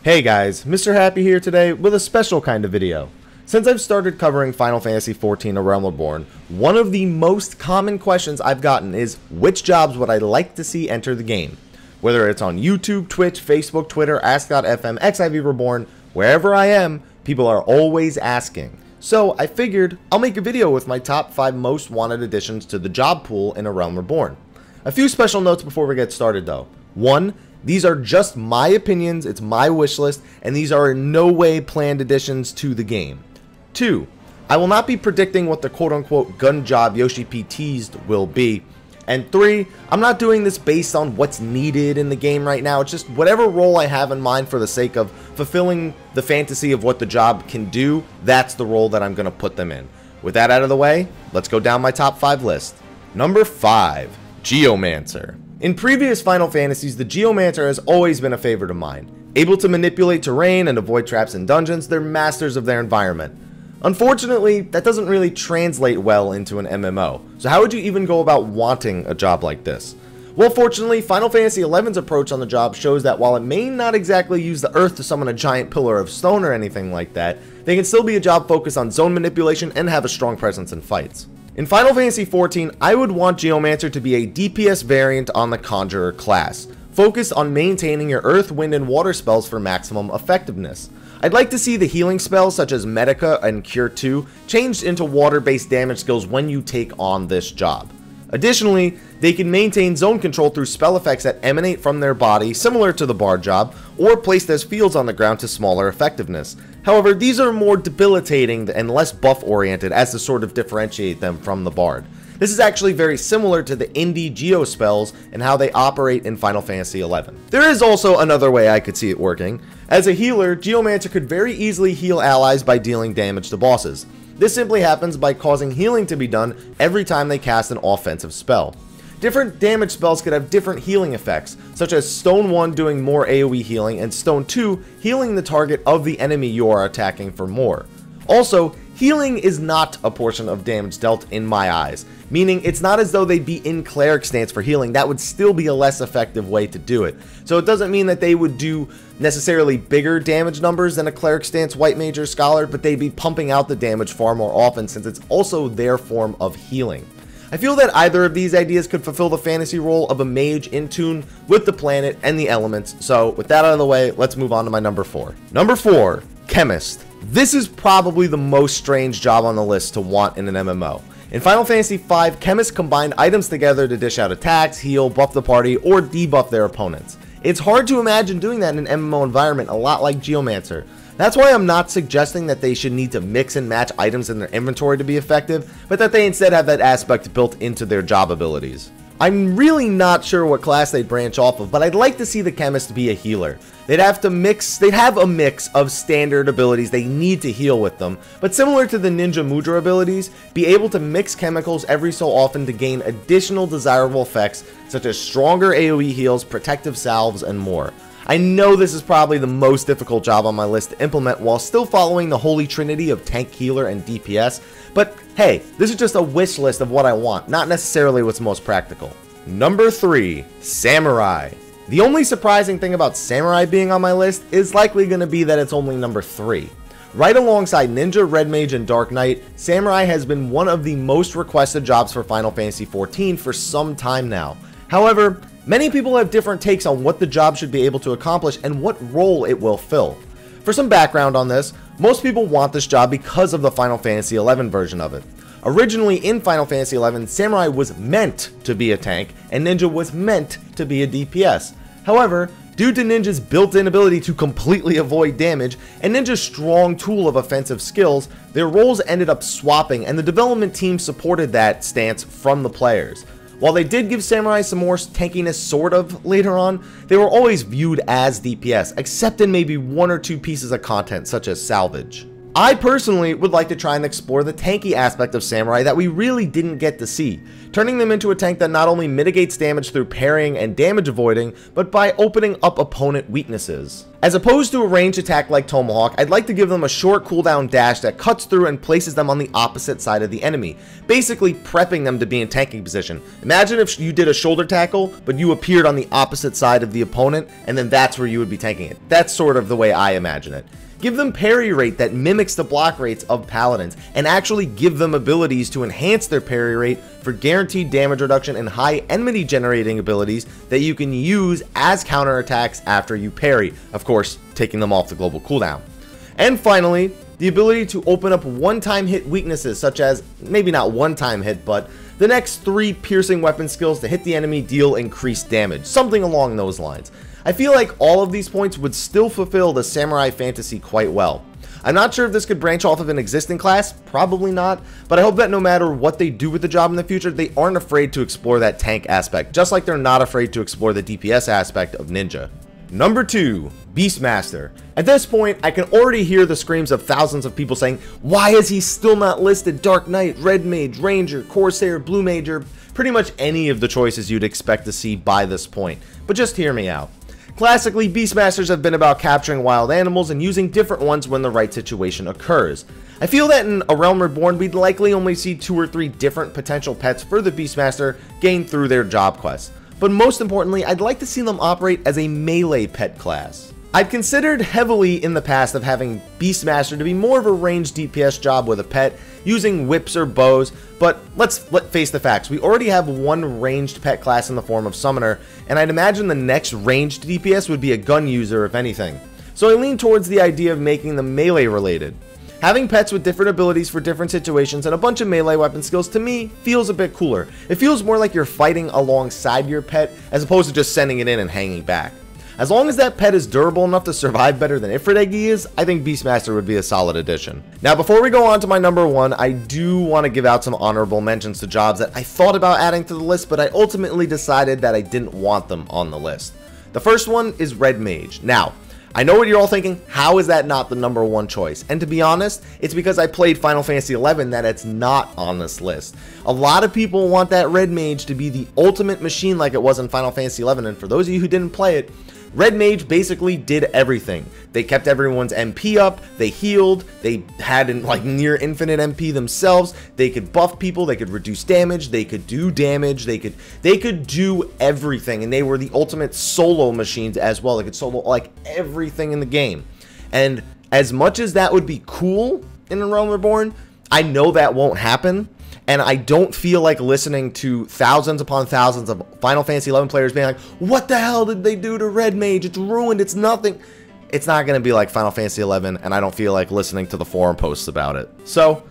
Hey guys, Mr. Happy here today with a special kind of video. Since I've started covering Final Fantasy XIV A Realm Reborn, one of the most common questions I've gotten is which jobs would I like to see enter the game? Whether it's on YouTube, Twitch, Facebook, Twitter, Ask.fm, Reborn, wherever I am, people are always asking. So I figured I'll make a video with my top 5 most wanted additions to the job pool in A Realm Reborn. A few special notes before we get started though. 1. These are just my opinions, it's my wish list, and these are in no way planned additions to the game. 2. I will not be predicting what the quote-unquote gun job Yoshi P teased will be. And 3. I'm not doing this based on what's needed in the game right now, it's just whatever role I have in mind for the sake of fulfilling the fantasy of what the job can do, that's the role that I'm going to put them in. With that out of the way, let's go down my top 5 list. Number 5. Geomancer. In previous Final Fantasies, the Geomancer has always been a favorite of mine. Able to manipulate terrain and avoid traps in dungeons, they're masters of their environment. Unfortunately, that doesn't really translate well into an MMO, so how would you even go about wanting a job like this? Well, fortunately, Final Fantasy XI's approach on the job shows that while it may not exactly use the earth to summon a giant pillar of stone or anything like that, they can still be a job focused on zone manipulation and have a strong presence in fights. In Final Fantasy XIV, I would want Geomancer to be a DPS variant on the Conjurer class, focused on maintaining your earth, wind, and water spells for maximum effectiveness. I'd like to see the healing spells such as Medica and Cure 2 changed into water-based damage skills when you take on this job. Additionally, they can maintain zone control through spell effects that emanate from their body, similar to the Bard job, or placed as fields on the ground to smaller effectiveness. However, these are more debilitating and less buff-oriented as to sort of differentiate them from the Bard. This is actually very similar to the indie Geo spells and how they operate in Final Fantasy XI. There is also another way I could see it working. As a healer, Geomancer could very easily heal allies by dealing damage to bosses. This simply happens by causing healing to be done every time they cast an offensive spell. Different damage spells could have different healing effects, such as Stone 1 doing more AoE healing and Stone 2 healing the target of the enemy you are attacking for more. Also, healing is not a portion of damage dealt in my eyes, meaning it's not as though they'd be in cleric stance for healing. That would still be a less effective way to do it. So it doesn't mean that they would do necessarily bigger damage numbers than a cleric stance white mage or scholar, but they'd be pumping out the damage far more often since it's also their form of healing. I feel that either of these ideas could fulfill the fantasy role of a mage in tune with the planet and the elements, so with that out of the way, let's move on to my number 4. Number 4, Chemist. This is probably the most strange job on the list to want in an MMO. In Final Fantasy V, Chemists combine items together to dish out attacks, heal, buff the party, or debuff their opponents. It's hard to imagine doing that in an MMO environment, a lot like Geomancer. That's why I'm not suggesting that they should need to mix and match items in their inventory to be effective, but that they instead have that aspect built into their job abilities. I'm really not sure what class they'd branch off of, but I'd like to see the Chemist be a healer. They'd have a mix of standard abilities they need to heal with them, but similar to the Ninja Mudra abilities, be able to mix chemicals every so often to gain additional desirable effects such as stronger AoE heals, protective salves, and more. I know this is probably the most difficult job on my list to implement while still following the holy trinity of tank, healer, and DPS, but hey, this is just a wish list of what I want, not necessarily what's most practical. Number 3, Samurai. The only surprising thing about Samurai being on my list is likely going to be that it's only number 3. Right alongside Ninja, Red Mage, and Dark Knight, Samurai has been one of the most requested jobs for Final Fantasy XIV for some time now. However, many people have different takes on what the job should be able to accomplish and what role it will fill. For some background on this, most people want this job because of the Final Fantasy XI version of it. Originally in Final Fantasy XI, Samurai was meant to be a tank, and Ninja was meant to be a DPS. However, due to Ninja's built-in ability to completely avoid damage, and Ninja's strong tool of offensive skills, their roles ended up swapping, and the development team supported that stance from the players. While they did give Samurai some more tankiness sort of later on, they were always viewed as DPS, except in maybe 1 or 2 pieces of content such as salvage. I personally would like to try and explore the tanky aspect of Samurai that we really didn't get to see, turning them into a tank that not only mitigates damage through parrying and damage avoiding, but by opening up opponent weaknesses. As opposed to a ranged attack like Tomahawk, I'd like to give them a short cooldown dash that cuts through and places them on the opposite side of the enemy, basically prepping them to be in tanking position. Imagine if you did a shoulder tackle, but you appeared on the opposite side of the opponent, and then that's where you would be tanking it. That's sort of the way I imagine it. Give them parry rate that mimics the block rates of paladins, and actually give them abilities to enhance their parry rate for guaranteed damage reduction and high enmity generating abilities that you can use as counterattacks after you parry, of course taking them off the global cooldown. And finally, the ability to open up one-time hit weaknesses, such as, maybe not one-time hit, but the next 3 piercing weapon skills to hit the enemy deal increased damage, something along those lines. I feel like all of these points would still fulfill the Samurai fantasy quite well. I'm not sure if this could branch off of an existing class, probably not, but I hope that no matter what they do with the job in the future, they aren't afraid to explore that tank aspect, just like they're not afraid to explore the DPS aspect of Ninja. Number 2, Beastmaster. At this point, I can already hear the screams of thousands of people saying, why is he still not listed? Dark Knight, Red Mage, Ranger, Corsair, Blue Mage, or pretty much any of the choices you'd expect to see by this point. But just hear me out. Classically, Beastmasters have been about capturing wild animals and using different ones when the right situation occurs. I feel that in A Realm Reborn, we'd likely only see 2 or 3 different potential pets for the Beastmaster gained through their job quests. But most importantly, I'd like to see them operate as a melee pet class. I've considered heavily in the past of having Beastmaster to be more of a ranged DPS job with a pet, using whips or bows, but let's face the facts, we already have one ranged pet class in the form of Summoner, and I'd imagine the next ranged DPS would be a gun user if anything. So I lean towards the idea of making them melee related. Having pets with different abilities for different situations and a bunch of melee weapon skills to me feels a bit cooler. It feels more like you're fighting alongside your pet as opposed to just sending it in and hanging back. As long as that pet is durable enough to survive better than Ifrit is, I think Beastmaster would be a solid addition. Now before we go on to my number 1, I do want to give out some honorable mentions to jobs that I thought about adding to the list, but I ultimately decided that I didn't want them on the list. The first one is Red Mage. Now, I know what you're all thinking, how is that not the number 1 choice? And to be honest, it's because I played Final Fantasy XI that it's not on this list. A lot of people want that Red Mage to be the ultimate machine like it was in Final Fantasy XI, and for those of you who didn't play it, Red Mage basically did everything. They kept everyone's MP up, they healed, they had like near infinite MP themselves, they could buff people, they could reduce damage, they could do damage, they could do everything, and they were the ultimate solo machines as well. They could solo like everything in the game. And as much as that would be cool in A Realm Reborn, I know that won't happen. And I don't feel like listening to thousands upon thousands of Final Fantasy XI players being like, what the hell did they do to Red Mage? It's ruined, it's nothing. It's not going to be like Final Fantasy XI, and I don't feel like listening to the forum posts about it. So,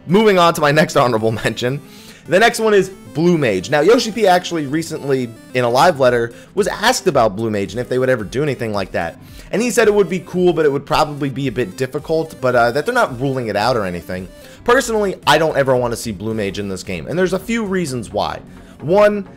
moving on to my next honorable mention. The next one is Blue Mage. Now, Yoshi P actually recently, in a live letter, was asked about Blue Mage and if they would ever do anything like that. And he said it would be cool, but it would probably be a bit difficult, but that they're not ruling it out or anything. Personally, I don't ever want to see Blue Mage in this game, and there's a few reasons why. One,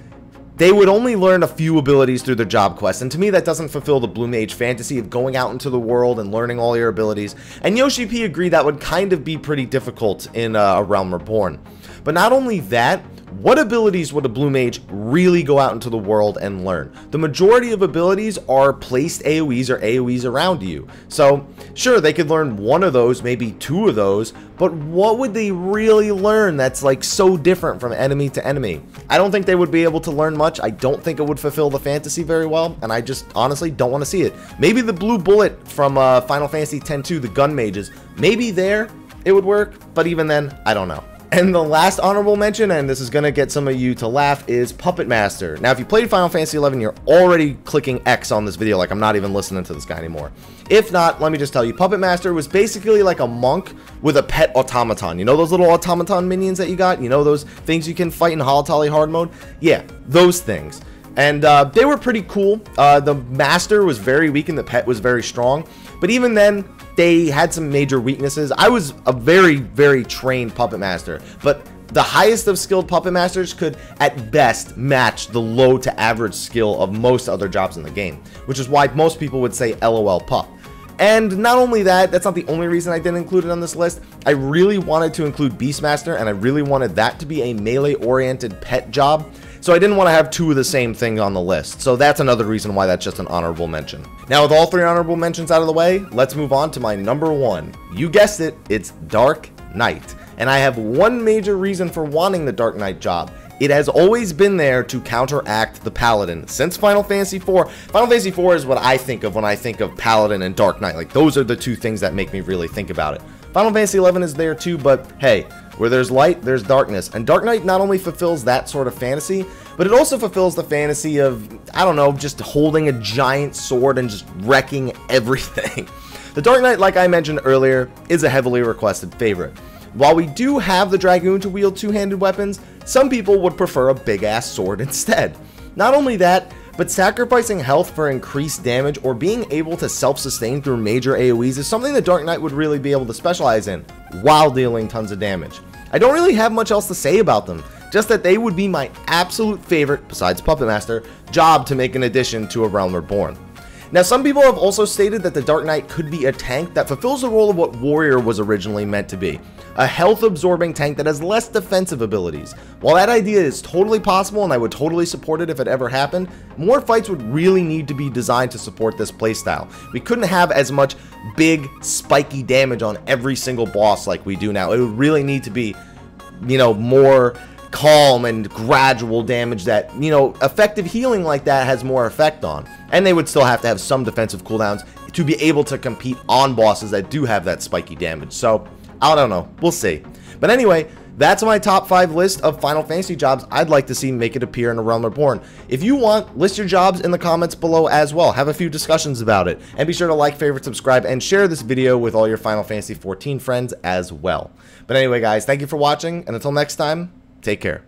they would only learn a few abilities through their job quests, and to me that doesn't fulfill the Blue Mage fantasy of going out into the world and learning all your abilities. And Yoshi P agreed that would kind of be pretty difficult in A Realm Reborn. But not only that, what abilities would a Blue Mage really go out into the world and learn? The majority of abilities are placed AoEs or AoEs around you. So, sure, they could learn one of those, maybe 2 of those, but what would they really learn that's like so different from enemy to enemy? I don't think they would be able to learn much. I don't think it would fulfill the fantasy very well, and I just honestly don't want to see it. Maybe the blue bullet from Final Fantasy X-2, the gun mages, maybe there it would work, but even then, I don't know. And the last honorable mention, and this is going to get some of you to laugh, is Puppet Master. Now, if you played Final Fantasy XI, you're already clicking X on this video, like I'm not even listening to this guy anymore. If not, let me just tell you, Puppet Master was basically like a monk with a pet automaton. You know those little automaton minions that you got? You know those things you can fight in Holotolly hard mode? Yeah, those things. And they were pretty cool. The master was very weak and the pet was very strong. But even then, they had some major weaknesses. I was a very, very trained puppet master, but the highest of skilled puppet masters could at best match the low to average skill of most other jobs in the game, which is why most people would say LOL pup. And not only that, that's not the only reason I didn't include it on this list. I really wanted to include Beastmaster, and I really wanted that to be a melee-oriented pet job. So I didn't want to have two of the same thing on the list. So that's another reason why that's just an honorable mention. Now, with all three honorable mentions out of the way, let's move on to my number one. You guessed it, it's Dark Knight. And I have one major reason for wanting the Dark Knight job. It has always been there to counteract the Paladin. Since Final Fantasy IV, Final Fantasy IV is what I think of when I think of Paladin and Dark Knight. Like, those are the two things that make me really think about it. Final Fantasy XI is there too, but hey, where there's light, there's darkness. And Dark Knight not only fulfills that sort of fantasy, but it also fulfills the fantasy of, I don't know, just holding a giant sword and just wrecking everything. The Dark Knight, like I mentioned earlier, is a heavily requested favorite. While we do have the Dragoon to wield two-handed weapons, some people would prefer a big-ass sword instead. Not only that, but sacrificing health for increased damage or being able to self-sustain through major AoEs is something the Dark Knight would really be able to specialize in, while dealing tons of damage. I don't really have much else to say about them, just that they would be my absolute favorite, besides Puppet Master, job to make an addition to A Realm Reborn. Now, some people have also stated that the Dark Knight could be a tank that fulfills the role of what Warrior was originally meant to be. A health-absorbing tank that has less defensive abilities. While that idea is totally possible and I would totally support it if it ever happened, more fights would really need to be designed to support this playstyle. We couldn't have as much big, spiky damage on every single boss like we do now. It would really need to be, you know, more calm and gradual damage that, you know, effective healing like that has more effect on. And they would still have to have some defensive cooldowns to be able to compete on bosses that do have that spiky damage. So, I don't know. We'll see. But anyway, that's my top 5 list of Final Fantasy jobs I'd like to see make it appear in A Realm Reborn. If you want, list your jobs in the comments below as well. Have a few discussions about it. And be sure to like, favorite, subscribe, and share this video with all your Final Fantasy XIV friends as well. But anyway, guys, thank you for watching, and until next time, take care.